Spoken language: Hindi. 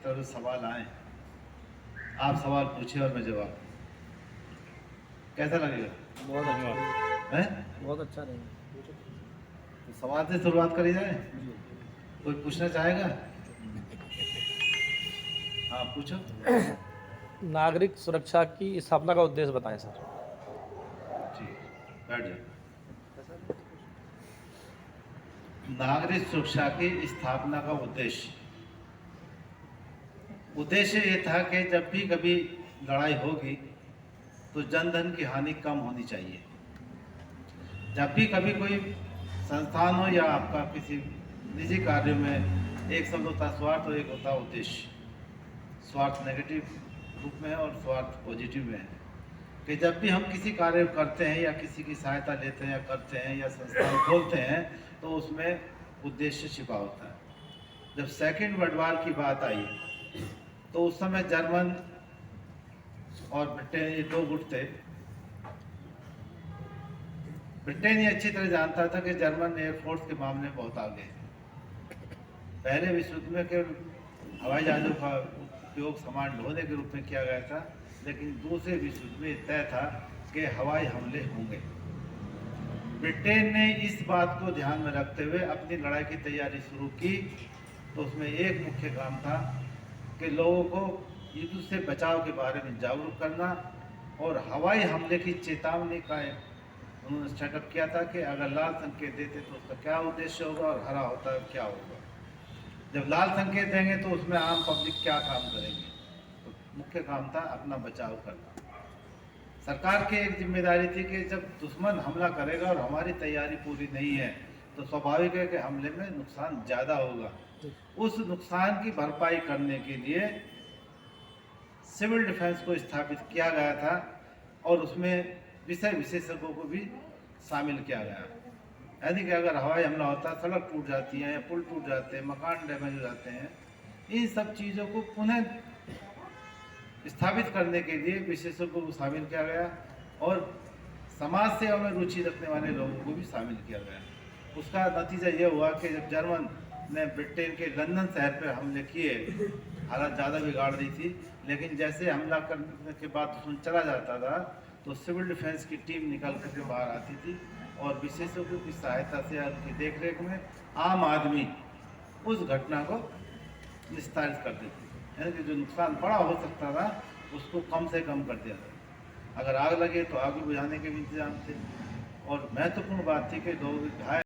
तरफ सवाल आए, आप सवाल पूछे और मैं जवाब, कैसा लगेगा? बहुत अच्छा है? बहुत अच्छा रहेगा। तो सवाल से शुरुआत करी जाए। कोई पूछना चाहेगा? हाँ पूछो। नागरिक सुरक्षा की स्थापना का उद्देश्य बताएं सर। ठीक, बैठ जाओ। नागरिक सुरक्षा की स्थापना का उद्देश्य ये था कि जब भी कभी लड़ाई होगी तो जन धन की हानि कम होनी चाहिए। जब भी कभी कोई संस्थान हो या आपका किसी निजी कार्य में, एक शब्द होता है स्वार्थ और एक होता है उद्देश्य। स्वार्थ नेगेटिव रूप में है और स्वार्थ पॉजिटिव में है कि जब भी हम किसी कार्य करते हैं या किसी की सहायता लेते हैं या करते हैं या संस्थान खोलते हैं तो उसमें उद्देश्य छिपा होता है। जब सेकेंड वर्ल्ड वॉर की बात आई तो उस समय जर्मन और ब्रिटेन ये दो गुट थे। ब्रिटेन ये अच्छी तरह जानता था कि जर्मन एयरफोर्स के मामले में बहुत आगे है। पहले विश्व युद्ध में केवल हवाई जहाज़ों का उपयोग सामान ढोने के रूप में किया गया था, लेकिन दूसरे विश्व युद्ध में तय था कि हवाई हमले होंगे। ब्रिटेन ने इस बात को ध्यान में रखते हुए अपनी लड़ाई की तैयारी शुरू की। तो उसमें एक मुख्य काम था कि लोगों को युद्ध से बचाव के बारे में जागरूक करना और हवाई हमले की चेतावनी का उन्होंने सेटअप किया था कि अगर लाल संकेत देते तो उसका क्या उद्देश्य होगा और हरा होता है क्या होगा। जब लाल संकेत देंगे तो उसमें आम पब्लिक क्या काम करेंगे। तो मुख्य काम था अपना बचाव करना। सरकार की एक जिम्मेदारी थी कि जब दुश्मन हमला करेगा और हमारी तैयारी पूरी नहीं है तो स्वाभाविक है कि हमले में नुकसान ज़्यादा होगा। उस नुकसान की भरपाई करने के लिए सिविल डिफेंस को स्थापित किया गया था और उसमें विषय विशेषज्ञों को भी शामिल किया गया। यानी कि अगर हवाई हमला होता है, सड़क टूट जाती है या पुल टूट जाते हैं, मकान डैमेज हो जाते हैं, इन सब चीज़ों को पुनः स्थापित करने के लिए विशेषज्ञों को शामिल किया गया और समाज सेवा में रुचि रखने वाले लोगों को भी शामिल किया गया। उसका नतीजा ये हुआ कि जब जर्मन ने ब्रिटेन के लंदन शहर पर हमले किए, हालत ज़्यादा बिगाड़ दी थी, लेकिन जैसे हमला करने के बाद दुश्मन चला जाता था तो सिविल डिफेंस की टीम निकल करके बाहर आती थी और विशेषज्ञों की सहायता से उनकी देखरेख में आम आदमी उस घटना को निस्तारित कर देते थे। यानी कि जो नुकसान बड़ा हो सकता था उसको कम से कम कर दिया था। अगर आग लगे तो आग बुझाने के भी इंतजाम थे और महत्वपूर्ण बात थी कि लोग घायल